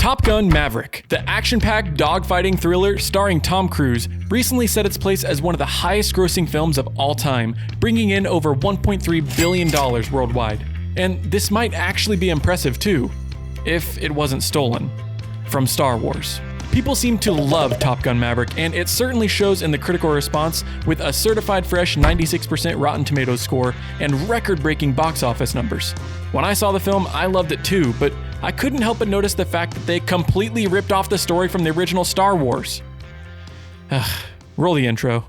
Top Gun Maverick, the action-packed dogfighting thriller starring Tom Cruise, recently set its place as one of the highest-grossing films of all time, bringing in over $1.3 billion worldwide. And this might actually be impressive too, if it wasn't stolen from Star Wars. People seem to love Top Gun Maverick, and it certainly shows in the critical response with a certified fresh 96% Rotten Tomatoes score and record-breaking box office numbers. When I saw the film, I loved it too, but I couldn't help but notice the fact that they completely ripped off the story from the original Star Wars. Roll the intro.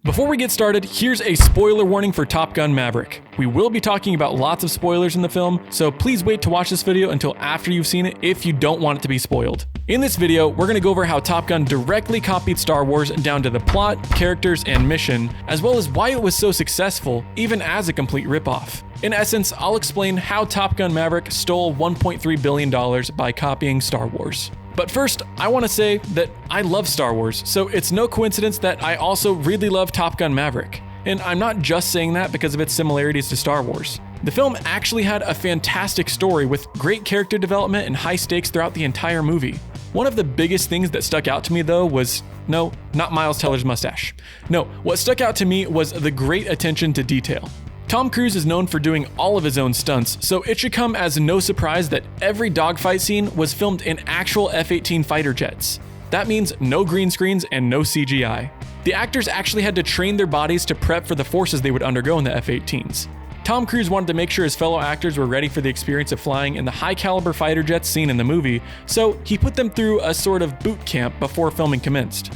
Before we get started, here's a spoiler warning for Top Gun Maverick. We will be talking about lots of spoilers in the film, so please wait to watch this video until after you've seen it if you don't want it to be spoiled. In this video, we're going to go over how Top Gun directly copied Star Wars down to the plot, characters, and mission, as well as why it was so successful, even as a complete ripoff. In essence, I'll explain how Top Gun Maverick stole $1.3 billion by copying Star Wars. But first, I want to say that I love Star Wars, so it's no coincidence that I also really love Top Gun Maverick. And I'm not just saying that because of its similarities to Star Wars. The film actually had a fantastic story with great character development and high stakes throughout the entire movie. One of the biggest things that stuck out to me though was, no, not Miles Teller's mustache. No, what stuck out to me was the great attention to detail. Tom Cruise is known for doing all of his own stunts, so it should come as no surprise that every dogfight scene was filmed in actual F-18 fighter jets. That means no green screens and no CGI. The actors actually had to train their bodies to prep for the forces they would undergo in the F-18s. Tom Cruise wanted to make sure his fellow actors were ready for the experience of flying in the high-caliber fighter jets seen in the movie, so he put them through a sort of boot camp before filming commenced.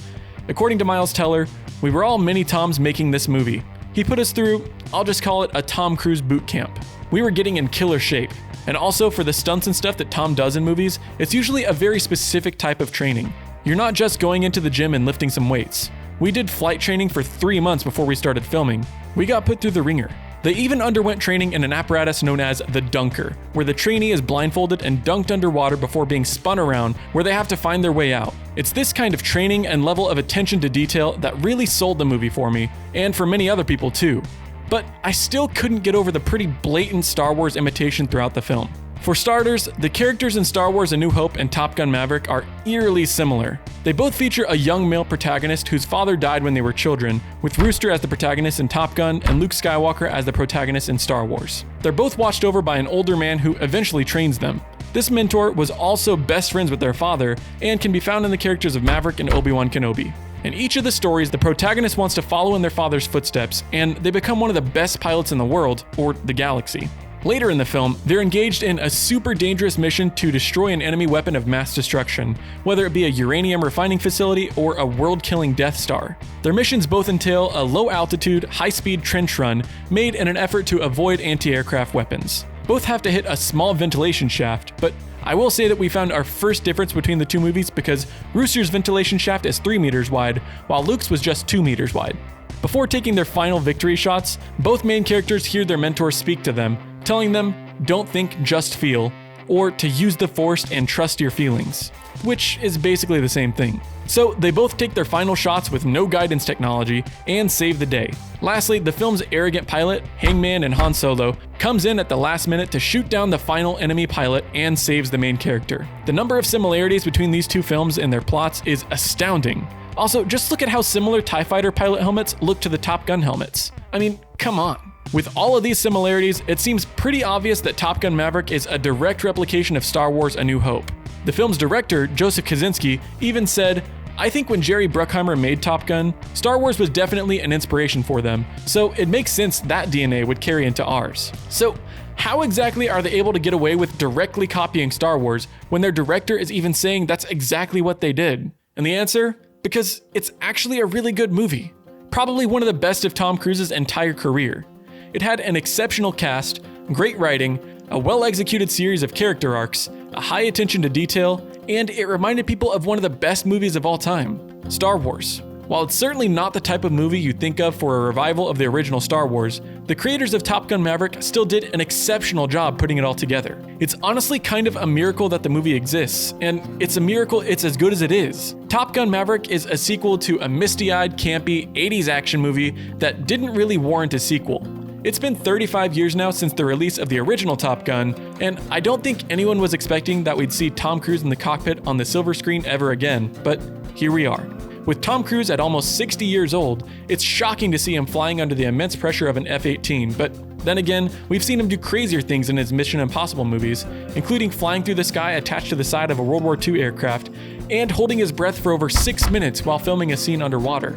According to Miles Teller, we were all mini Toms making this movie. He put us through, I'll just call it a Tom Cruise boot camp. We were getting in killer shape. And also for the stunts and stuff that Tom does in movies, it's usually a very specific type of training. You're not just going into the gym and lifting some weights. We did flight training for 3 months before we started filming. We got put through the ringer. They even underwent training in an apparatus known as the dunker, where the trainee is blindfolded and dunked underwater before being spun around, where they have to find their way out. It's this kind of training and level of attention to detail that really sold the movie for me, and for many other people too. But I still couldn't get over the pretty blatant Star Wars imitation throughout the film. For starters, the characters in Star Wars A New Hope and Top Gun Maverick are eerily similar. They both feature a young male protagonist whose father died when they were children, with Rooster as the protagonist in Top Gun and Luke Skywalker as the protagonist in Star Wars. They're both watched over by an older man who eventually trains them. This mentor was also best friends with their father and can be found in the characters of Maverick and Obi-Wan Kenobi. In each of the stories, the protagonist wants to follow in their father's footsteps, and they become one of the best pilots in the world, or the galaxy. Later in the film, they're engaged in a super dangerous mission to destroy an enemy weapon of mass destruction, whether it be a uranium refining facility or a world-killing Death Star. Their missions both entail a low-altitude, high-speed trench run made in an effort to avoid anti-aircraft weapons. Both have to hit a small ventilation shaft, but I will say that we found our first difference between the two movies because Rooster's ventilation shaft is 3 meters wide, while Luke's was just 2 meters wide. Before taking their final victory shots, both main characters hear their mentors speak to them, telling them, don't think, just feel, or to use the Force and trust your feelings, which is basically the same thing. So they both take their final shots with no guidance technology and save the day. Lastly, the film's arrogant pilot, Hangman and Han Solo, comes in at the last minute to shoot down the final enemy pilot and saves the main character. The number of similarities between these two films and their plots is astounding. Also, just look at how similar TIE Fighter pilot helmets look to the Top Gun helmets. I mean, come on. With all of these similarities, it seems pretty obvious that Top Gun Maverick is a direct replication of Star Wars A New Hope. The film's director, Joseph Kosinski, even said, I think when Jerry Bruckheimer made Top Gun, Star Wars was definitely an inspiration for them, so it makes sense that DNA would carry into ours. So, how exactly are they able to get away with directly copying Star Wars when their director is even saying that's exactly what they did? And the answer? Because it's actually a really good movie. Probably one of the best of Tom Cruise's entire career. It had an exceptional cast, great writing, a well-executed series of character arcs, a high attention to detail, and it reminded people of one of the best movies of all time, Star Wars. While it's certainly not the type of movie you think of for a revival of the original Star Wars, the creators of Top Gun Maverick still did an exceptional job putting it all together. It's honestly kind of a miracle that the movie exists, and it's a miracle it's as good as it is. Top Gun Maverick is a sequel to a misty-eyed, campy 80s action movie that didn't really warrant a sequel. It's been 35 years now since the release of the original Top Gun, and I don't think anyone was expecting that we'd see Tom Cruise in the cockpit on the silver screen ever again, but here we are. With Tom Cruise at almost 60 years old, it's shocking to see him flying under the immense pressure of an F-18, but then again, we've seen him do crazier things in his Mission Impossible movies, including flying through the sky attached to the side of a World War II aircraft, and holding his breath for over 6 minutes while filming a scene underwater.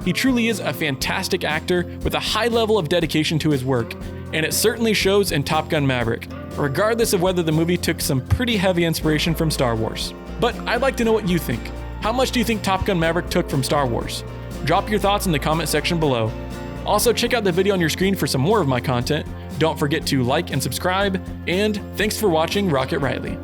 He truly is a fantastic actor with a high level of dedication to his work, and it certainly shows in Top Gun Maverick, regardless of whether the movie took some pretty heavy inspiration from Star Wars. But I'd like to know what you think. How much do you think Top Gun Maverick took from Star Wars? Drop your thoughts in the comment section below. Also, check out the video on your screen for some more of my content. Don't forget to like and subscribe, and thanks for watching Rocket Riley.